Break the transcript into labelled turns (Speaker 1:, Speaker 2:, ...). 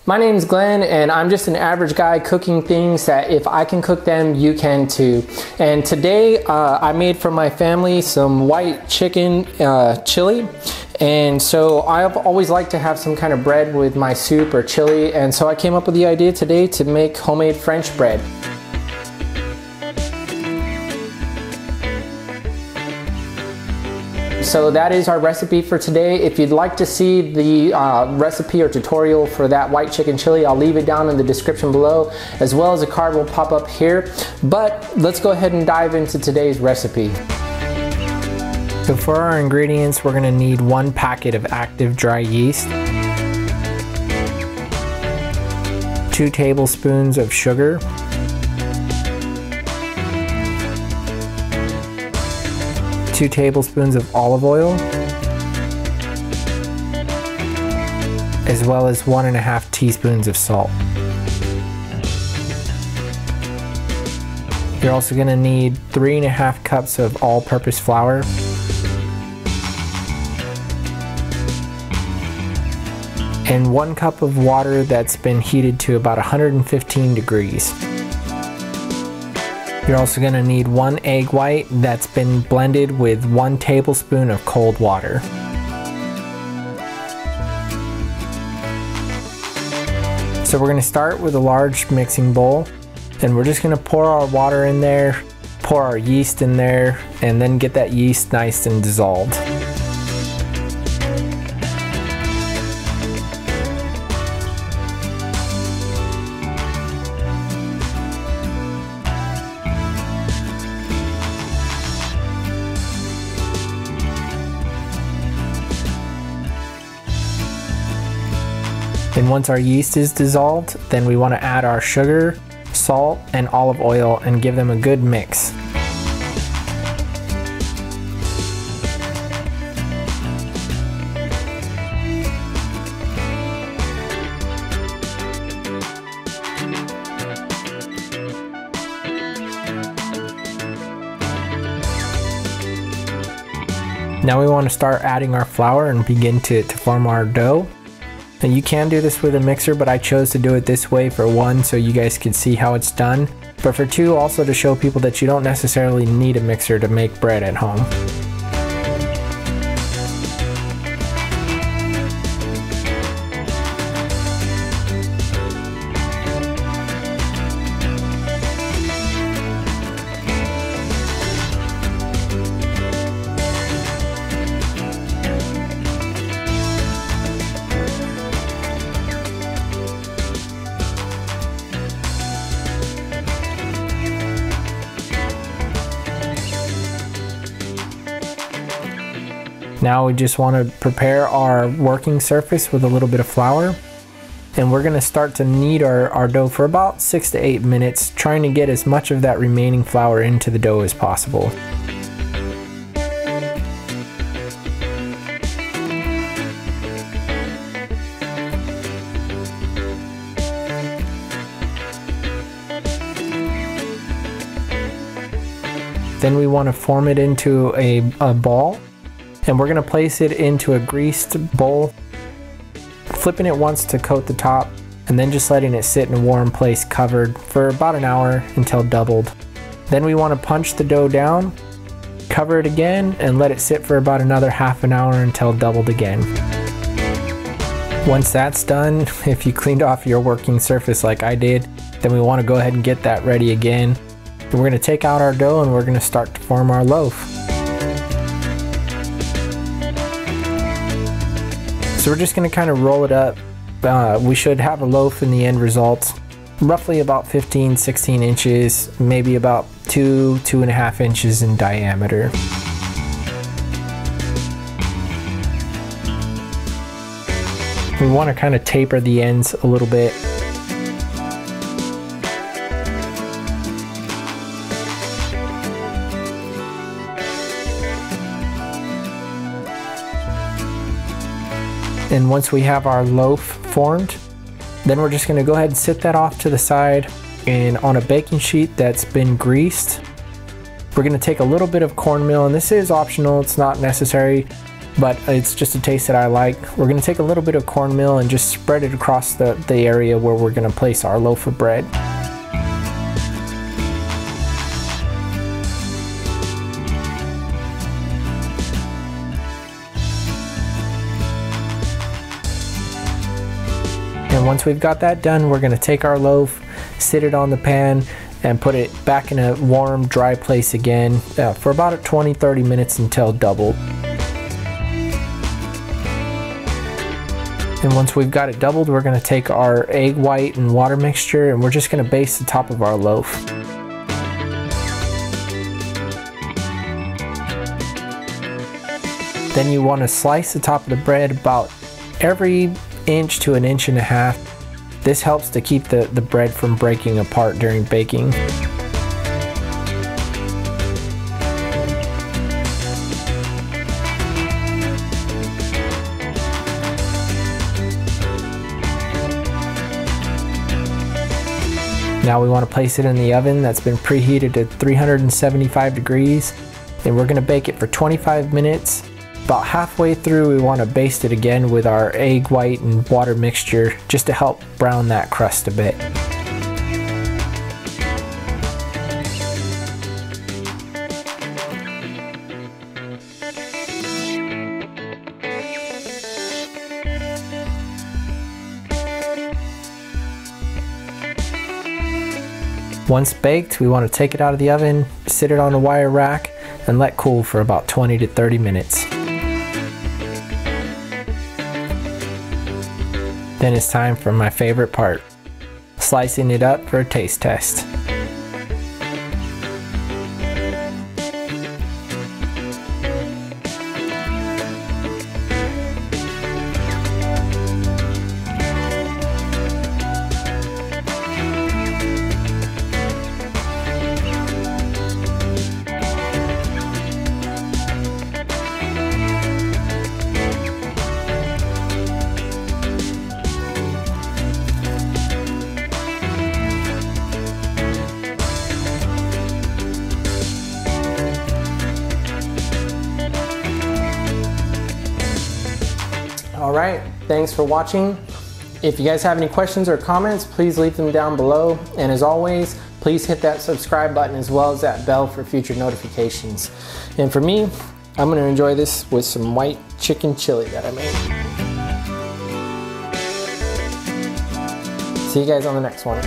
Speaker 1: My name's Glenn, and I'm just an average guy cooking things that if I can cook them, you can too. And today I made for my family some white chicken chili. And so I've always liked to have some kind of bread with my soup or chili, and so I came up with the idea today to make homemade French bread. So that is our recipe for today. If you'd like to see the recipe or tutorial for that white chicken chili, I'll leave it down in the description below, as well as a card will pop up here. But let's go ahead and dive into today's recipe. So for our ingredients, we're gonna need 1 packet of active dry yeast, 2 tablespoons of sugar, 2 tablespoons of olive oil, as well as 1.5 teaspoons of salt. You're also going to need 3.5 cups of all-purpose flour, and 1 cup of water that's been heated to about 115 degrees. You're also going to need 1 egg white that's been blended with 1 tablespoon of cold water. So we're going to start with a large mixing bowl, and we're just going to pour our water in there, pour our yeast in there, and then get that yeast nice and dissolved. And once our yeast is dissolved, then we want to add our sugar, salt, and olive oil and give them a good mix. Now we want to start adding our flour and begin to form our dough. And you can do this with a mixer, but I chose to do it this way for 1 so you guys can see how it's done. But for 2, also to show people that you don't necessarily need a mixer to make bread at home. Now we just want to prepare our working surface with a little bit of flour, and we're going to start to knead our dough for about 6 to 8 minutes, trying to get as much of that remaining flour into the dough as possible. Then we want to form it into a ball. And we're going to place it into a greased bowl, flipping it once to coat the top, and then just letting it sit in a warm place covered for about an hour until doubled. Then we want to punch the dough down, cover it again, and let it sit for about another half an hour until doubled again. Once that's done, if you cleaned off your working surface like I did, then we want to go ahead and get that ready again. And we're going to take out our dough and we're going to start to form our loaf. So we're just going to kind of roll it up. We should have a loaf in the end result, roughly about 15-16 inches, maybe about 2-2.5 inches in diameter. We want to kind of taper the ends a little bit. And once we have our loaf formed, then we're just going to go ahead and sit that off to the side, and on a baking sheet that's been greased, we're going to take a little bit of cornmeal, and this is optional, it's not necessary, but it's just a taste that I like. We're gonna take a little bit of cornmeal and just spread it across the area where we're gonna place our loaf of bread. And once we've got that done, we're gonna take our loaf, sit it on the pan, and put it back in a warm, dry place again for about 20-30 minutes until doubled. And once we've got it doubled, we're gonna take our egg white and water mixture and we're just gonna baste the top of our loaf. Then you wanna slice the top of the bread about every inch to 1.5 inches. This helps to keep the bread from breaking apart during baking. Now we want to place it in the oven that's been preheated to 375 degrees, and we're going to bake it for 25 minutes. About halfway through, we want to baste it again with our egg white and water mixture just to help brown that crust a bit. Once baked, we want to take it out of the oven, sit it on a wire rack, and let cool for about 20 to 30 minutes. Then it's time for my favorite part, slicing it up for a taste test. Alright, thanks for watching. If you guys have any questions or comments, please leave them down below. And as always, please hit that subscribe button as well as that bell for future notifications. And for me, I'm going to enjoy this with some white chicken chili that I made. See you guys on the next one.